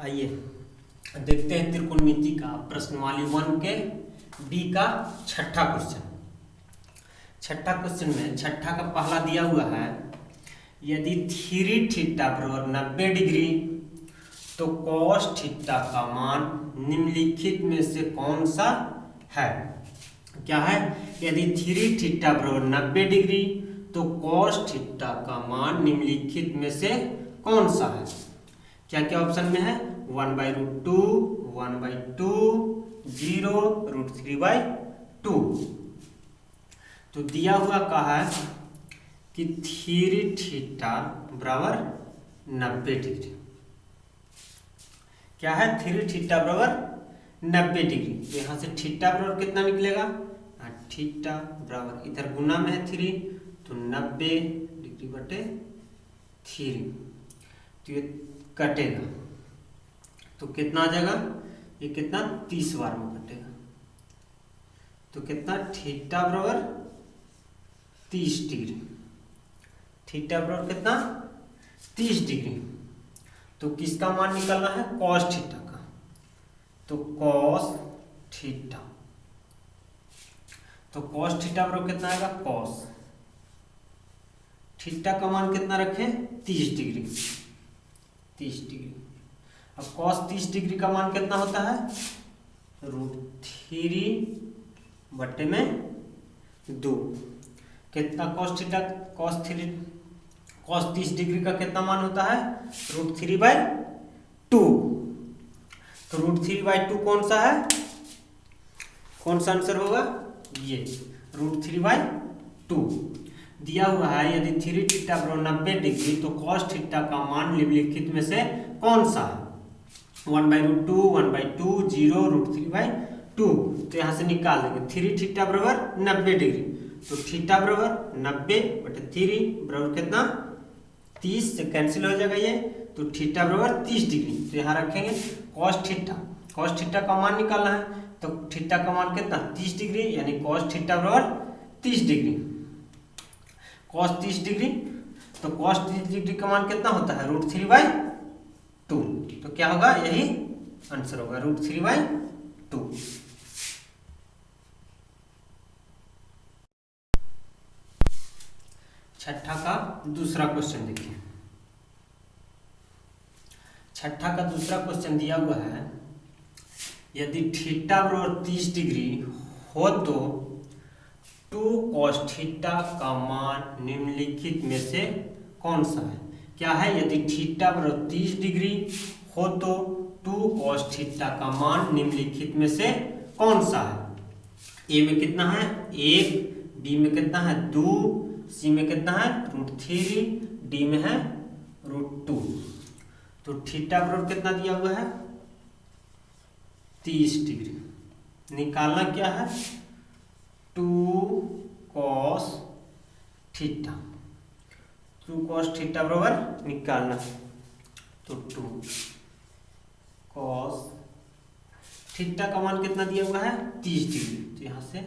आइए देखते हैं त्रिकोणमिति का प्रश्नवाली 1 के बी का छठा क्वेश्चन। छठा क्वेश्चन में छठा का पहला दिया हुआ है, यदि 3 थीटा बराबर 90 डिग्री तो cos थीटा का मान निम्नलिखित में से कौन सा है। क्या है? यदि 3 थीटा बराबर 90 डिग्री तो cos थीटा का मान निम्नलिखित में से कौन सा है। क्या क्या ऑप्शन में है? 1/√2, 1/2, 0, √3/2। तो दिया हुआ कहा है कि 3 थीटा बराबर 90 डिग्री। क्या है? 3 थीटा बराबर 90 डिग्री। तो यहाँ से थीटा बराबर कितना निकलेगा? थीटा बराबर इधर गुना में है 3, तो 90 डिग्री बटे 3, तो ये कटेगा तो कितना आ जाएगा? ये कितना 30 बार में कटेगा, तो कितना थीटा बराबर 30 डिग्री। थीटा बराबर कितना? 30 डिग्री। तो किसका मान निकालना है? cos थीटा का। तो cos थीटा, तो cos थीटा बराबर कितना आएगा? cos थीटा का मान कितना रखें? 30 डिग्री। 30 डिग्री। अब cos 30 डिग्री का मान कितना होता है? √3 बटे में 2। कितना cos थीटा, cos 30 डिग्री का कितना मान होता है? √3/2। तो √3/2 कौन सा है? कौन सा आंसर होगा? ये √3/2 दिया हुआ है। यदि 3 थीटा बराबर 90 डिग्री तो cos थीटा का मान निम्नलिखित में से कौन सा है? 1/√2, 1/2, 0, √3/2। तो यहाँ से निकाल देंगे 3 थीटा बराबर 90 डिग्री। तो थीटा बराबर 90 बटे 3 बराबर कितना? 30 से कैंसिल हो जाएगा ये, तो थीटा बराबर 30 डिग्री। तो यहाँ रखेंगे cos थीटा। cos थीटा का मान निकालना है, तो थीटा का मान कितना? 30 डिग्री, यानी cos थीटा बराबर 30 डिग्री। cos 30 डिग्री, तो cos 30 डिग्री का मान कितना होता है? √3/2। तो क्या होगा? यही आंसर होगा, √3/2। छठा का दूसरा क्वेश्चन देखिए। छठा का दूसरा क्वेश्चन दिया हुआ है, यदि थीटा बराबर 30 डिग्री हो तो 2 cos थीटा का मान निम्नलिखित में से कौन सा है। क्या है? यदि थीटा बराबर 30 डिग्री हो तो 2 cos थीटा का मान निम्नलिखित में से कौन सा है। ए में कितना है? 1, बी में कितना है? 2, सी में कितना है? √3, डी में है √2। तो थीटा बराबर कितना दिया हुआ है? 30 डिग्री। निकालना क्या है? 2 cos थीटा। 2 cos थीटा बराबर निकालना है, तो 2 cos थीटा का मान कितना दिया हुआ है? 30 डिग्री। तो यहाँ से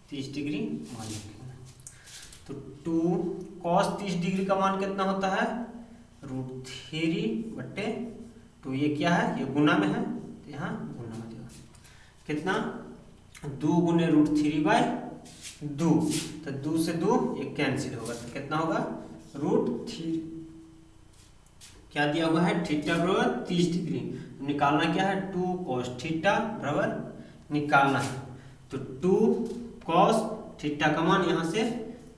30 डिग्री मान रखेंगे। तो 2 cos 30 डिग्री का मान कितना होता है? √3/2। ये क्या है? ये गुना में है, तो यहाँ गुना हो जाएगा। कितना? 2 गुने √3/2। तो 2 से 2 ये कैंसिल होगा, तो कितना होगा? √3। क्या दिया हुआ है? थीटा बराबर 30 डिग्री। निकालना क्या है? 2 cos थीटा बराबर निकालना है, तो 2 cos थीटा का मान यहाँ से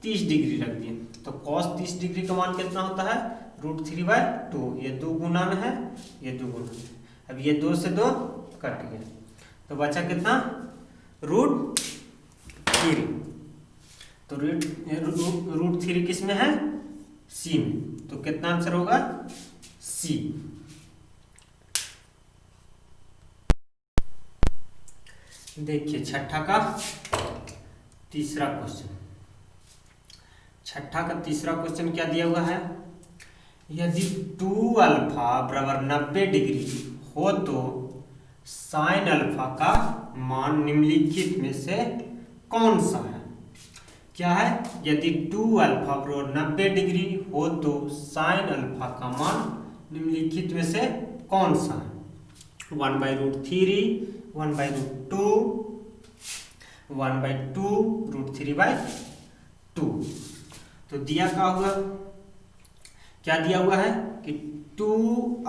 30 डिग्री रख दिए। तो cos 30 डिग्री का मान कितना होता है? √3/2। ये 2 गुना में है, ये 2 गुना में। अब ये 2 से 2 कट गया, तो बचा कितना? √3। तो √3 किस में है? सी में। तो कितना आंसर होगा? सी। देखिए छठा का तीसरा क्वेश्चन। छठा का तीसरा क्वेश्चन क्या दिया हुआ है, यदि 2α बराबर 90 डिग्री हो तो sin अल्फा का मान निम्नलिखित में से कौन सा है। क्या है? यदि 2α बराबर 90 डिग्री हो तो sin अल्फा का मान निम्नलिखित में से कौन सा है। 1/√3, 1/√2, 1/2 √3/2। तो दिया क्या हुआ, क्या दिया हुआ है कि 2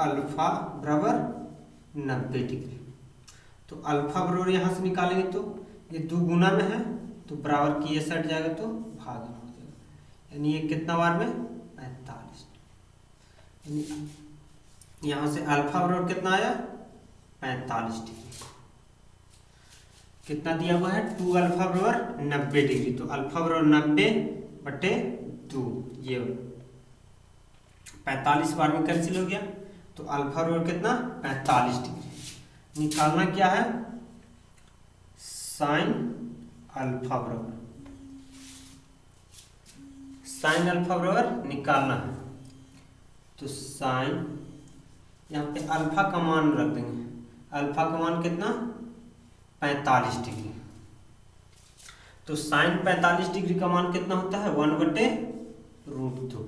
अल्फा बराबर 90 डिग्री। तो अल्फा बराबर यहाँ से निकालेंगे तो ये 2 गुना में है तो बराबर की ये सट जाएगा तो भागन हो जाएगा, यानी ये कितना बार में 45। यानी यहाँ से अल्फा बराबर कितना आया 45 डिग्री। कितना दिया हुआ है 2 अल्फा बराबर 90 डिग्री, तो अल्फा बराबर 90/2, ये 45 बार में कैंसिल हो गया। तो अल्फा बराबर कितना 45 डिग्री। निकालना क्या है साइन अल्फा बराबर, साइन अल्फा बराबर निकालना है। तो साइन यहाँ पे अल्फा का मान रख देंगे, अल्फा का मान कितना 45 डिग्री। तो साइन 45 डिग्री का मान कितना होता है 1/√2।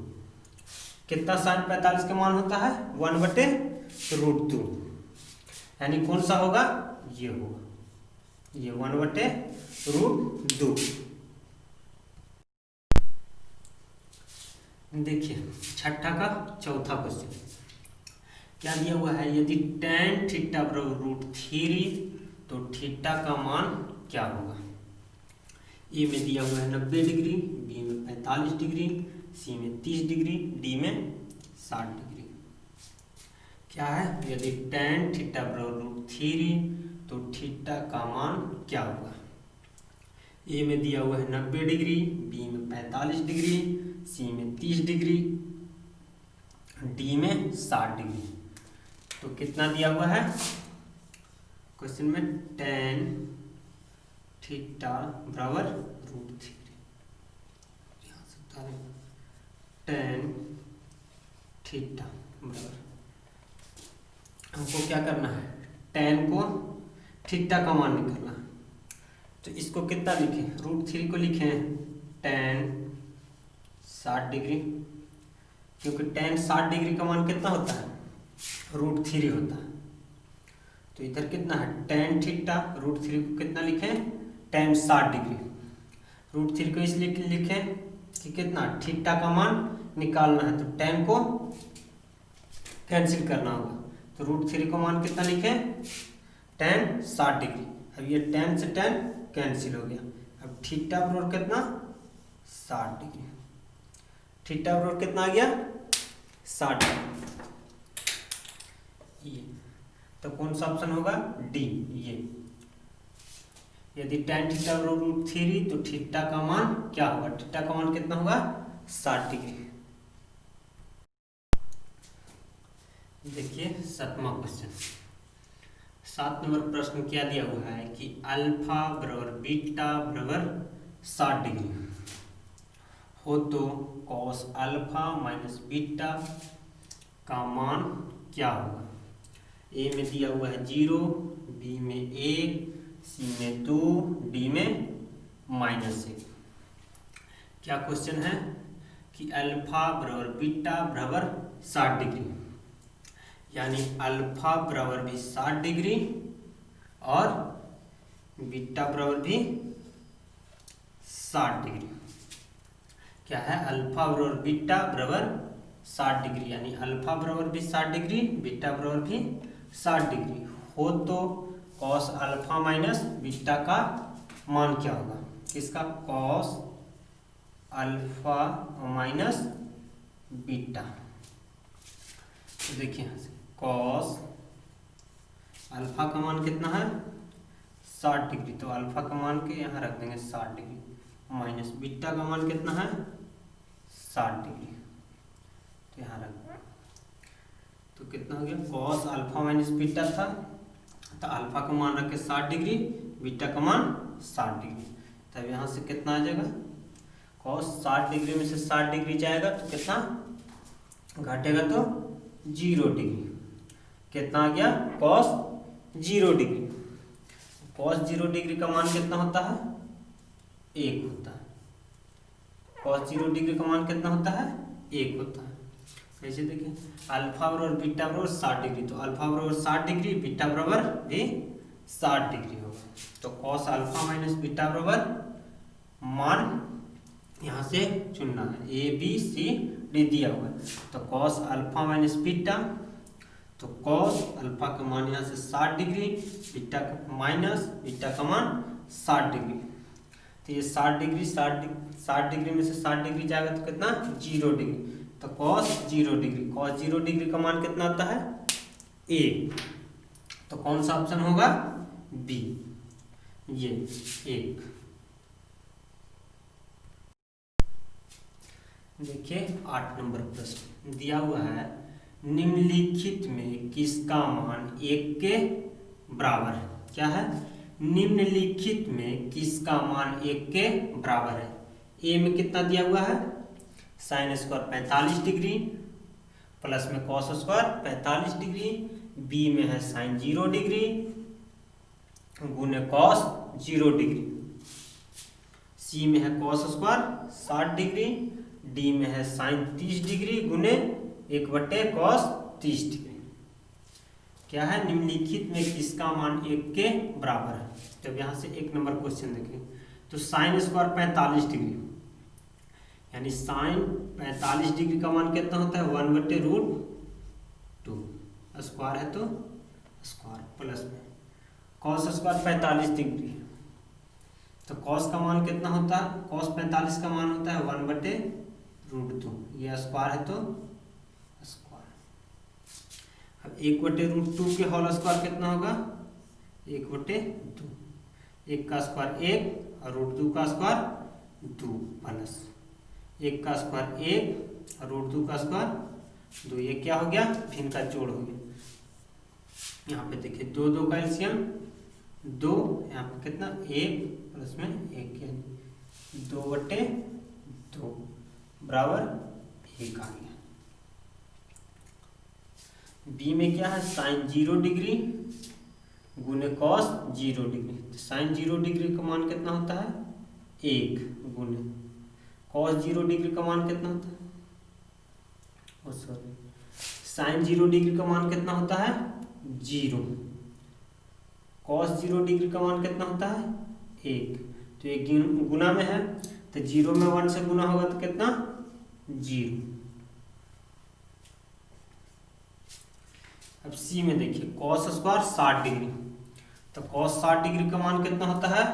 कितना साइन 45 का मान होता है 1/√2, यानी कौन सा होगा ये होगा, ये 1/√2। देखिए छठा का चौथा क्वेश्चन क्या दिया हुआ है, यदि tan थीटा बराबर √3 तो थीटा का मान क्या होगा। ए में दिया हुआ है 90 डिग्री, बी में 45 डिग्री, सी में 30 डिग्री, डी में 60 डिग्री। क्या है, यदि tan थीटा बराबर √3 तो थीटा का मान क्या होगा। ए में दिया हुआ है 90 डिग्री, बी में 45 डिग्री, सी में 30 डिग्री, डी में 60 डिग्री। तो कितना दिया हुआ है क्वेश्चन में tan थीटा बराबर √3, tan थीटा बराबर, हमको क्या करना है tan को थीटा का मान निकालना है। तो इसको कितना लिखें √3 को लिखें tan 60 डिग्री, क्योंकि tan 60 डिग्री का मान कितना होता है √3 होता है। तो इधर कितना है tan थीटा, √3 को कितना लिखें tan 60 डिग्री। √3 को इसलिए लिखें कि कितना थीटा का मान निकालना है, तो tan को कैंसिल करना होगा। तो √3 को मान कितना लिखें tan 60 डिग्री। अब ये tan से tan कैंसिल हो गया। अब थीटा बराबर कितना 60 डिग्री, थीटा बराबर कितना आ गया 60 डिग्री। ये तो कौन सा ऑप्शन होगा डी, ये। यदि tan थीटा बराबर √3 तो थीटा का मान क्या होगा, थीटा का मान कितना होगा 60 डिग्री। देखिए 7वां क्वेश्चन, 7 नंबर प्रश्न क्या दिया हुआ है कि अल्फा बराबर बीटा बराबर 60 डिग्री हो तो cos अल्फा माइनस बीटा का मान क्या होगा। ए में दिया हुआ है 0, बी में 1, सी में 2, डी में -1। क्या क्वेश्चन है कि अल्फा बराबर बीटा बराबर 60 डिग्री, यानी अल्फा बराबर भी 60 डिग्री और बीटा बराबर भी 60 डिग्री। क्या है अल्फा बराबर बीटा बराबर 60 डिग्री, यानी अल्फा बराबर भी 60 डिग्री, बीटा बराबर भी 60 डिग्री हो तो cos अल्फा माइनस बीटा का मान क्या होगा। किसका cos अल्फा माइनस बीटा। तो देखिए यहाँ से cos अल्फा का मान कितना है 60 डिग्री, तो अल्फा का मान के यहाँ रख देंगे 60 डिग्री, माइनस बीटा का मान कितना है 60 डिग्री, तो यहाँ रख देंगे। तो कितना हो गया cos अल्फा माइनस बीटा था, तो अल्फा का मान रख के 60 डिग्री, बीटा का मान 60 डिग्री। तब यहाँ से कितना आ जाएगा cos 60 डिग्री में से 60 डिग्री जाएगा तो कितना घटेगा तो 0 डिग्री। कितना आ गया cos 0 डिग्री। cos 0 डिग्री का मान कितना होता है 1 होता है। cos 0 डिग्री का मान कितना होता है 1 होता है। कैसे देखें, अल्फा बराबर बीटा बराबर 60 डिग्री, तो अल्फा बराबर 60 डिग्री, बीटा बराबर भी 60 डिग्री होगा। तो कॉस अल्फा माइनस बीटा बराबर मान यहाँ से चुनना है, ए बी सी डी दिया हुआ है। तो कॉस अल्फा माइनस बीटा, तो कॉस अल्फा का मान यहाँ से 60 डिग्री, बीटा का माइनस बीटा का मान 60 डिग्री। तो ये 60 डिग्री 60 डिग्री में से 60 डिग्री जाएगा तो कितना 0 डिग्री, तो कॉस 0 डिग्री, कॉस 0 डिग्री का मान कितना आता है ए। तो कौन सा ऑप्शन होगा बी, ये एक। देखिए 8 नंबर प्रश्न दिया हुआ है, निम्नलिखित में किसका मान 1 के बराबर है। क्या है, निम्नलिखित में किसका मान 1 के बराबर है। ए में कितना दिया हुआ है, साइन स्क्वायर 45 डिग्री प्लस में कॉस स्क्वायर 45 डिग्री, बी में है साइन 0 डिग्री गुने कॉस 0 डिग्री, सी में है कॉस स्क्वायर 60 डिग्री, डी में है साइन 30 डिग्री गुने 1/cos 30 डिग्री। क्या है, निम्नलिखित में किसका मान 1 के बराबर है। जब यहाँ से 1 नंबर क्वेश्चन देखें, तो साइन स्क्वायर 45 डिग्री, यानी साइन 45 डिग्री का मान कितना होता है 1/√2, स्क्वायर है तो स्क्वायर, प्लस में कॉस स्क्वायर 45 डिग्री, तो कॉस का मान कितना होता है, कॉस 45 का मान होता है 1/√2, ये स्क्वायर है तो स्क्वायर। अब 1/√2 के होल स्क्वायर कितना होगा 1/2, 1 का स्क्वायर 1 और √2 का स्क्वायर 2, प्लस 1 का स्क्वायर 1 और √2 का स्क्वायर 2, ये क्या हो गया भिन्न का जोड़ हो गया। यहाँ पे देखिए 2 2 का एलसीएम 2, यहाँ पे कितना 1 प्लस में 1, यानी 2/2 बराबर 1 आ गया। बी में क्या है साइन 0 डिग्री गुने कॉस 0 डिग्री, तो साइन 0 डिग्री का मान कितना होता है 1 गुने कॉस 0 डिग्री का मान कितना होता है, सॉरी साइन 0 डिग्री का मान कितना होता है 0, कॉस 0 डिग्री का मान कितना होता है 1, तो ये गुना में है, तो 0 में 1 से गुना होगा तो कितना 0। अब सी में देखिए कॉस स्क्वायर 60 डिग्री, तो कॉस 60 डिग्री का मान कितना होता है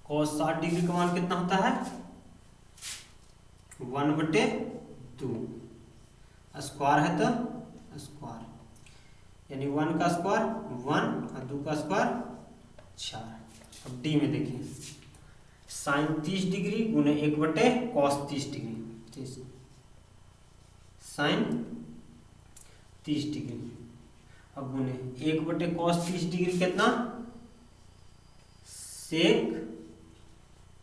कॉस 60 डिग्री का मान कितना होता है 1/2, स्क्वायर है तो स्क्वायर, यानी 1 का स्क्वायर 1 और 2 का स्क्वायर 4। अब डी में देखिए साइन 30 डिग्री गुने 1/cos 30 डिग्री, साइन 30 डिग्री, अब गुने 1/cos 30 डिग्री कितना सेक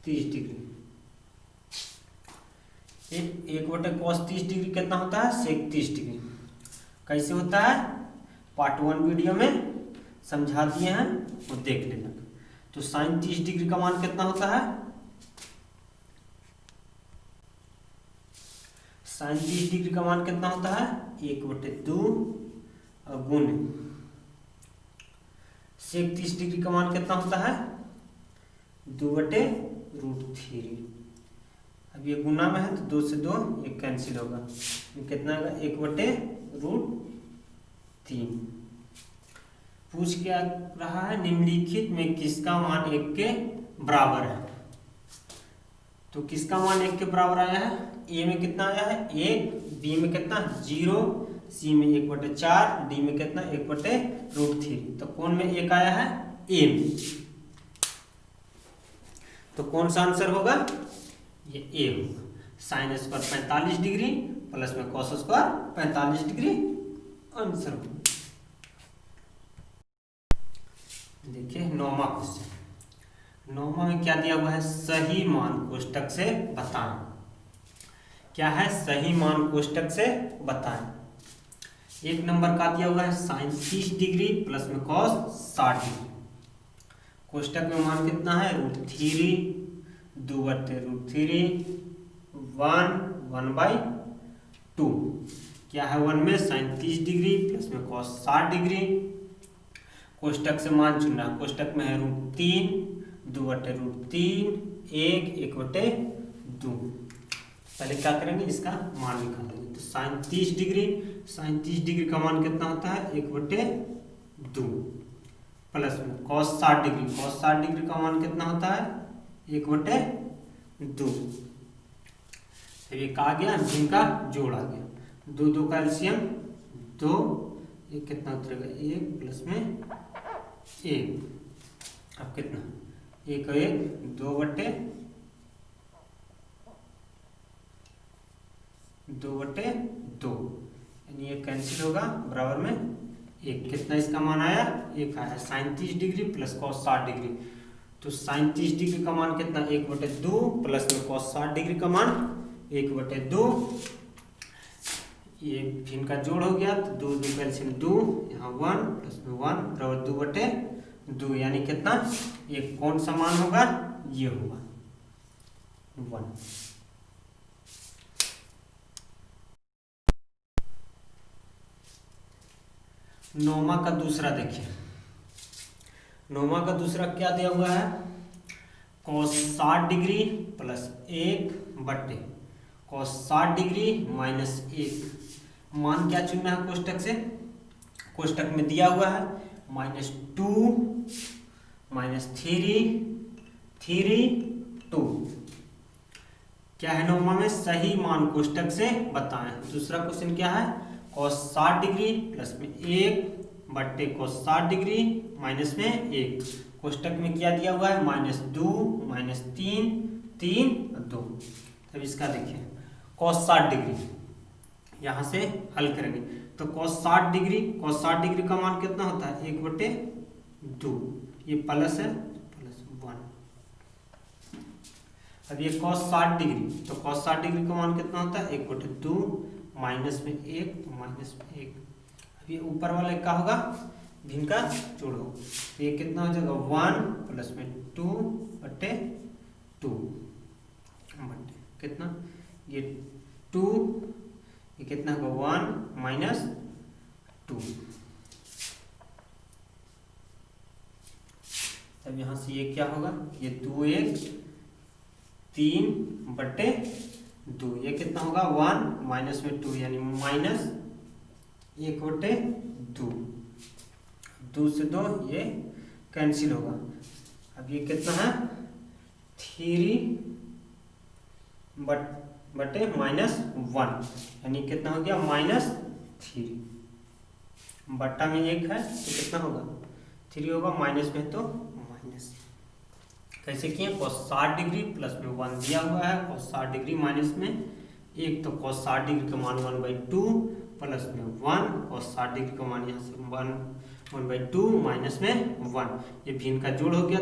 30 डिग्री, 1/cos 30 डिग्री कितना होता है सेक 30 डिग्री। कैसे होता है पार्ट 1 वीडियो में समझा दिए हैं, वो देख लेना। तो साइन 30 डिग्री का मान कितना होता है, साइन 30 डिग्री का मान कितना होता है 1/2 और गुने सेक 30 डिग्री का मान कितना होता है 2/√3। अब ये गुना में है तो 2 से 2 ये कैंसिल होगा, ये कितना होगा 1/√3। पूछ क्या रहा है, निम्नलिखित में किसका मान 1 के बराबर है। तो किसका मान 1 के बराबर आया है, ए में कितना आया है 1, बी में कितना 0, सी में 1/4, डी में कितना 1/√3। तो कौन में 1 आया है ए में, तो कौन सा आंसर होगा ये ए होगा। साइन स्क्वायर 45 डिग्री प्लस में कॉस स्क्वायर 45 डिग्री आंसर होगा। देखिए 9वां क्वेश्चन, 9वां में क्या दिया हुआ है, सही मान कोष्टक से बताएं। क्या है, सही मान कोष्टक से बताएं। 1 नंबर का दिया हुआ है साइन 30 डिग्री प्लस में कॉस 60 डिग्री, कोष्टक में मान कितना है √3 2 बटे √3 1/2 क्या है 1 में sin 30 डिग्री प्लस में cos 60 डिग्री। कोष्टक से मान चुनना, कोष्टक में है √3 2 बटे √3 1/2। पहले क्या करेंगे इसका मान निकाल देंगे। तो sin 30 डिग्री का मान कितना होता है 1/2 प्लस में cos 60 डिग्री का मान कितना होता है 1/2। फिर एक आ गया जिनका जोड़ आ गया, 2 का एलसीएम 2, ये कितना उतरेगा 1 प्लस में 1, अब कितना 1 और 1 2/2 यानी ये कैंसिल होगा बराबर में 1। कितना इसका मान आया 1 आया। sin 30 degree plus cos 60 degree, तो sin 30 डिग्री का मान कितना 1/2 प्लस में cos 60 डिग्री का मान 1/2। ये फिर का जोड़ हो गया तो 2 कैल्शियम 2, यहाँ 1 प्लस में 1 बराबर 2/2 यानी कितना ये कौन सा मान होगा ये होगा 1। नौमा का दूसरा देखिए, नौमा का दूसरा क्या दिया हुआ है cos 60 degree plus 1/cos 60 degree minus 1। मान क्या चुनना है कोष्टक से, कोष्टक में दिया हुआ है -2 -3 2। क्या है नौमा में सही मान कोष्टक से बताएं। दूसरा क्वेश्चन क्या है cos 60 डिग्री प्लस में 1/cos 60 डिग्री माइनस में 1। कोष्टक में क्या दिया हुआ है -2 -3 3 2। तब इसका देखिए cos 60 डिग्री यहाँ से हल करेंगे तो cos 60 डिग्री का मान कितना होता है 1/2, ये प्लस है प्लस 1। अब ये cos 60 डिग्री, तो cos 60 डिग्री का मान कितना होता है 1/2 माइनस में 1। अब ये ऊपर वाले क्या होगा भिन्न का जोड़ होगा, तो ये कितना हो जाएगा 1 प्लस में 2/2 कितना ये 2, ये कितना होगा 1 - 2। तब यहाँ से ये क्या होगा ये 2 1 3/2, ये कितना होगा 1 माइनस में 2 यानी -1/2। 2 से 2 ये कैंसिल होगा। अब ये कितना है 3 बटे -1 यानी कितना हो गया -3। बट्टा में 1 है तो कितना होगा 3 होगा, माइनस में तो माइनस। कैसे किए cos 60 डिग्री प्लस में 1 दिया हुआ है, cos 60 डिग्री माइनस में 1, तो cos 60 डिग्री का मान 1/2 प्लस में 1, cos 60 डिग्री का मान यहाँ से 1/2 माइनस में 1। ये भिन्न का जोड़ हो गया,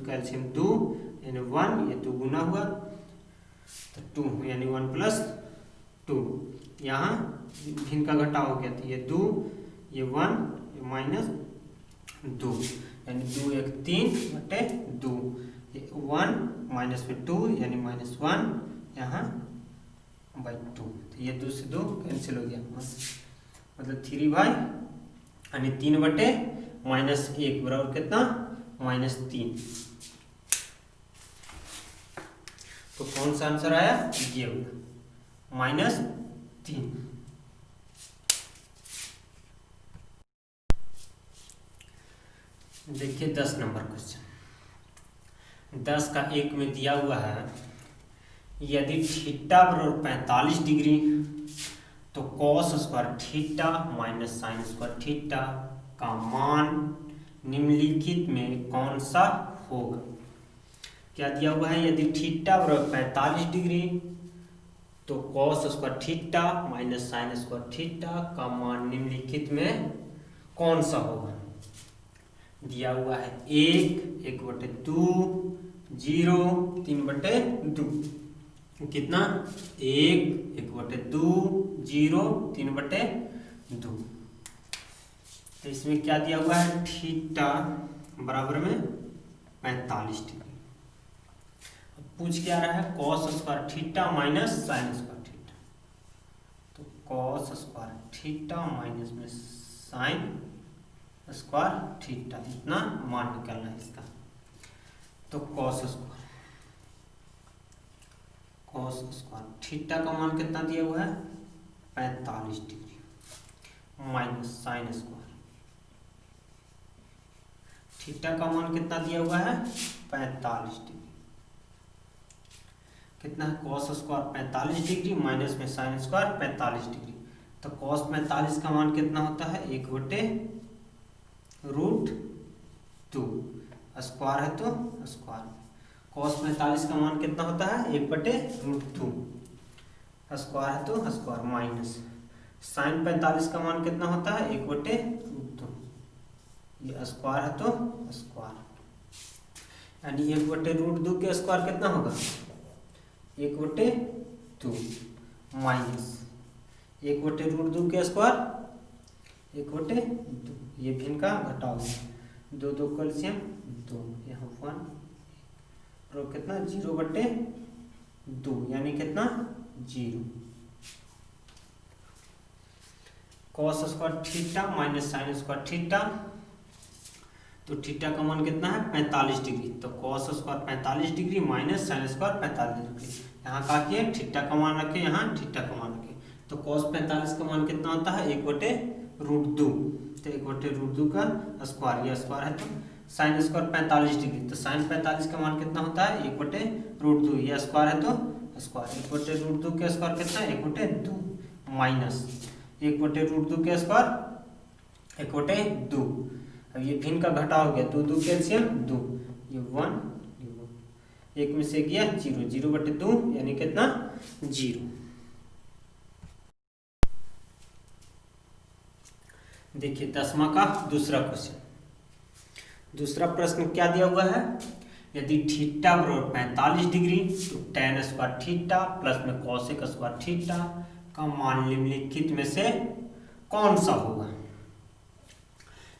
कैल्शियम 2 यानी 1, ये 2 गुना हुआ तो 2 यानी 1 + 2। यहाँ भिन्न का घटाव हो गया तो ये 2 ये 1 ये -2 यानी 2 1 3/2, 1 माइनस में 2 यानी -1 यहाँ /2। तो ये 2 से 2 कैंसिल हो गया, मतलब 3 यानी 3/-1 बराबर कितना -3। तो कौन सा आंसर आया ये होगा -3। देखिए 10 नंबर क्वेश्चन, 10 का 1 में दिया हुआ है यदि थीटा बराबर 45 डिग्री तो cos square theta minus sine square theta का मान निम्नलिखित में कौन सा होगा। क्या दिया हुआ है यदि थीटा बराबर 45 डिग्री तो cos square theta minus sine square theta का मान निम्नलिखित में कौन सा होगा। दिया हुआ है 1/2 0 3/2, कितना 1/2 0 3/2। तो इसमें क्या दिया हुआ है थीटा बराबर में 45 डिग्री। अब पूछ क्या रहा है, cos square theta minus sine square theta. तो कॉस स्क्वायर थीटा माइनस में साइन स्क्वायर थीटा, इतना मान निकालना है इसका। तो कॉस स्क्वायर थीटा का मान कितना दिया हुआ है 45 degree minus sine square theta का मान कितना दिया हुआ है 45 डिग्री। कितना है कॉस स्क्वायर 45 डिग्री माइनस में साइन स्क्वायर 45 डिग्री। तो कॉस 45 का मान कितना होता है 1/√2, स्क्वायर है तो स्क्वायर। कॉस 45 का मान कितना होता है 1/√2, स्क्वायर है तो स्क्वायर, माइनस साइन 45 का मान कितना होता है 1/√2, ये स्क्वायर है तो स्क्वायर, यानी 1/√2 के स्क्वायर कितना होगा 1/2 माइनस 1/√2 के स्क्वायर 1/2, ये भी इनका घटाव है, 2 कैल्शियम 2, यहाँ 1 और कितना 0/2, यानी कितना 0। Cos square theta minus sine square theta, तो थीटा का मान कितना है 45 डिग्री। तो cos square 45 degree minus sine square 45 degree, यहाँ का किए थीटा का मान रखे, यहाँ थीटा का मान रखे। तो कॉस 45 का मान कितना होता है 1/√2, तो 1/√2 का स्क्वायर, ये स्क्वायर है। तो साइन स्क्वायर 45 डिग्री, तो साइन 45 का मान कितना होता है 1/√2, ये स्क्वायर है तो स्क्वायर, 1/√2 के स्क्वायर कितना है 1/2 माइनस 1/√2 के स्क्वायर 1/2। अब ये भिन्न का घटा हो गया, 2 कैल्शियम 2, ये 1, एक में से गया 0, 0/2 यानी कितना 0। देखिए 10वां का दूसरा क्वेश्चन। दूसरा प्रश्न क्या दिया हुआ है, यदि थीटा बराबर 45 डिग्री तो tan स्क्वायर थीटा प्लस में cosec स्क्वायर थीटा का मान निम्नलिखित में से कौन सा होगा।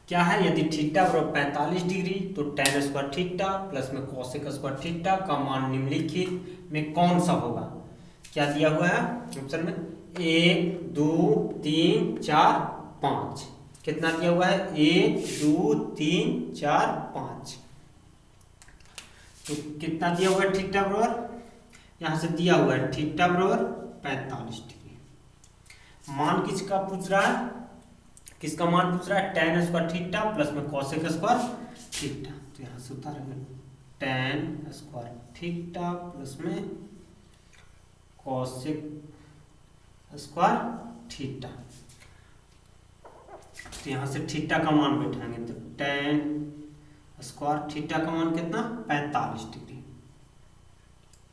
क्या है, यदि थीटा बराबर 45 डिग्री तो tan स्क्वायर थीटा प्लस में cosec स्क्वायर थीटा का मान निम्नलिखित में कौन सा होगा। क्या दिया हुआ है ऑप्शन में 1 2 3 4 5, कितना दिया हुआ है 1 2 3 4 5। तो कितना दिया हुआ है थीटा बराबर, यहाँ से दिया हुआ है थीटा बराबर 45 डिग्री। मान किसका पूछ रहा है, किसका मान पूछ रहा है tan स्क्वायर थीटा प्लस में cosec स्क्वायर थीटा। तो यहाँ से उतारेंगे tan स्क्वायर थीटा प्लस में cosec स्क्वायर थीटा। तो यहाँ से थीटा का मान बैठाएंगे, तो tan स्क्वायर थीटा का मान कितना 45 डिग्री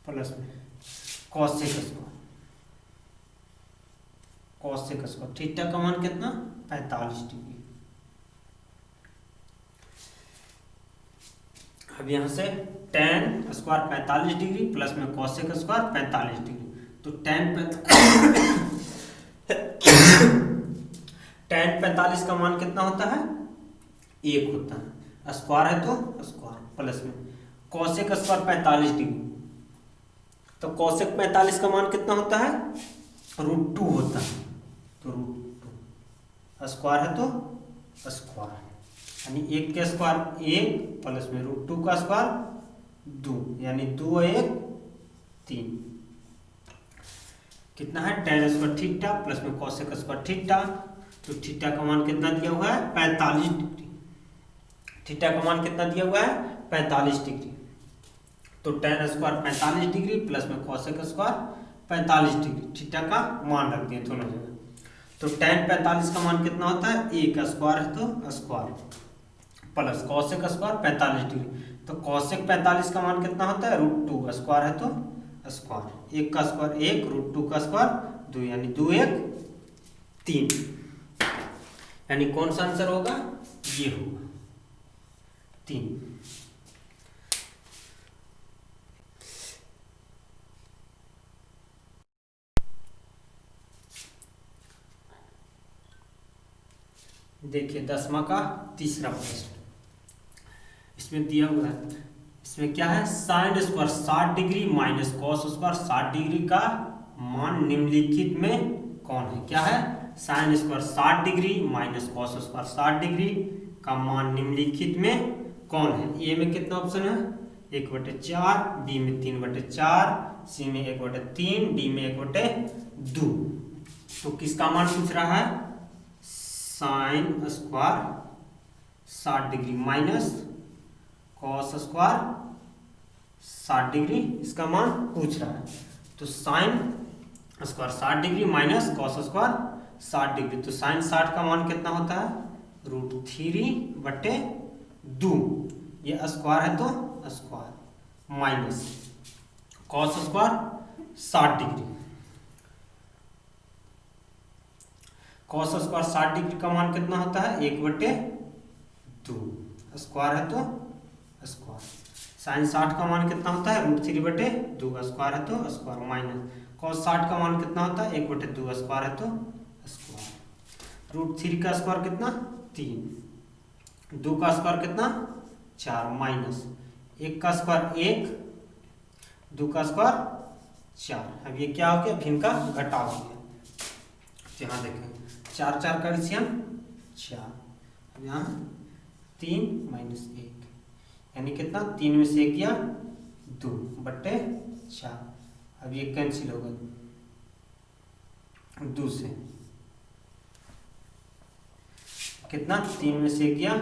प्लस में cosec स्क्वायर थीटा का मान कितना 45 डिग्री। अब यहाँ से tan स्क्वायर 45 डिग्री प्लस में cosec स्क्वायर 45 डिग्री। तो tan 45 का मान कितना होता है 1 होता है, स्क्वायर है तो स्क्वायर, प्लस में cosec स्क्वायर 45 डिग्री। तो cosec 45 का मान कितना होता है √2 होता है, तो √2, स्क्वायर है तो स्क्वायर, यानी 1 के स्क्वायर 1 प्लस में √2 का स्क्वायर 2, यानी 2 और 1 3। कितना है tan स्क्वायर थीटा प्लस में cosec स्क्वायर थीटा। तो थीटा का मान कितना दिया हुआ है 45 डिग्री, थीटा का मान कितना दिया हुआ है 45 डिग्री। तो tan स्क्वायर 45 डिग्री प्लस में cosec स्क्वायर 45 डिग्री, थीटा का मान रख दिए दोनों जगह। तो tan 45 का मान कितना होता है 1, स्क्वायर है तो square, plus cosec square 45 degree. तो cosec 45 का मान कितना होता है √2, स्क्वायर है तो स्क्वायर, 1 का स्क्वायर 1, √2 का स्क्वायर 2, यानी 2 1 3, यानी कौन सा आंसर होगा ये होगा 3। देखिए 10वां का तीसरा प्रश्न, इसमें दिया हुआ है इसमें क्या है, sign square 60 degree minus cos square 60 degree का मान निम्नलिखित में कौन है। क्या है, sign square 60 degree minus cos square 60 degree का मान निम्नलिखित में कौन है। ए में कितना ऑप्शन है, 1/4, बी में 3/4, सी में 1/3, डी में 1/2। तो किसका मान पूछ रहा है, sign square 60 degree minus cos square 60 degree, इसका मान पूछ रहा है। तो sign square 60 degree minus cos square 60 degree, तो साइन 60 का मान कितना होता है, √3/2, ये स्क्वायर है तो square, minus cos square 60 degree, cos square 60 degree का मान कितना होता है, 1/2, स्क्वायर है तो स्क्वायर। साइन 60 का मान कितना होता है, √3/2, स्क्वायर है तो स्क्वायर, माइनस कॉस 60 का मान कितना होता है, 1/2, स्क्वायर है तो स्क्वायर। √3 का स्क्वायर कितना, 3, 2 का स्क्वायर कितना, 4, माइनस 1 का स्क्वायर 1, 2 का स्क्वायर 4। अब ये क्या हो गया, इनका घटाव हो गया। यहाँ देखें 4 4 का एलसीएम 4, अब यहाँ 3 माइनस 1 यानी कितना, 3 में से 1 गया 2/4। अब ये कैंसिल होगा 2 से, कितना, 3 में से 1 गया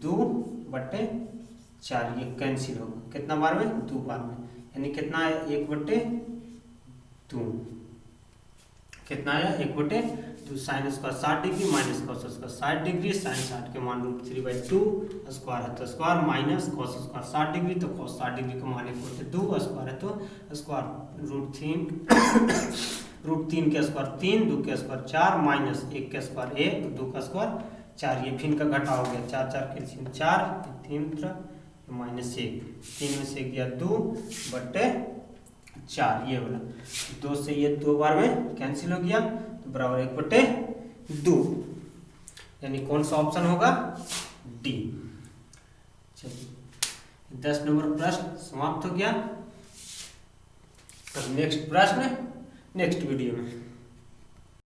2/4, ये कैंसिल होगा कितना बार में, 2 बार में, यानी कितना आया, 1/2, कितना आया, 1/2। Sine square 60 degree minus cos square 60 degree, sine 60 के मान √3/2, स्क्वायर है तो square, minus cos square 60 degree, तो कॉस 60 डिग्री का मान 1/2, स्क्वायर है तो स्क्वायर, √3 के स्क्वायर 3, 2 के स्क्वायर 4, माइनस 1 के स्क्वायर 1, 2 का स्क्वायर 4, ये फिर का घटाव हो गया, 4 4 के 4, 3 माइनस 1, 3 में से गया 2/4, ये वाला 2 से ये 2 बार में कैंसिल हो गया, तो बराबर 1/2, यानी कौन सा ऑप्शन होगा, डी। चलिए 10 नंबर प्रश्न समाप्त हो गया। अब नेक्स्ट प्रश्न नेक्स्ट वीडियो में।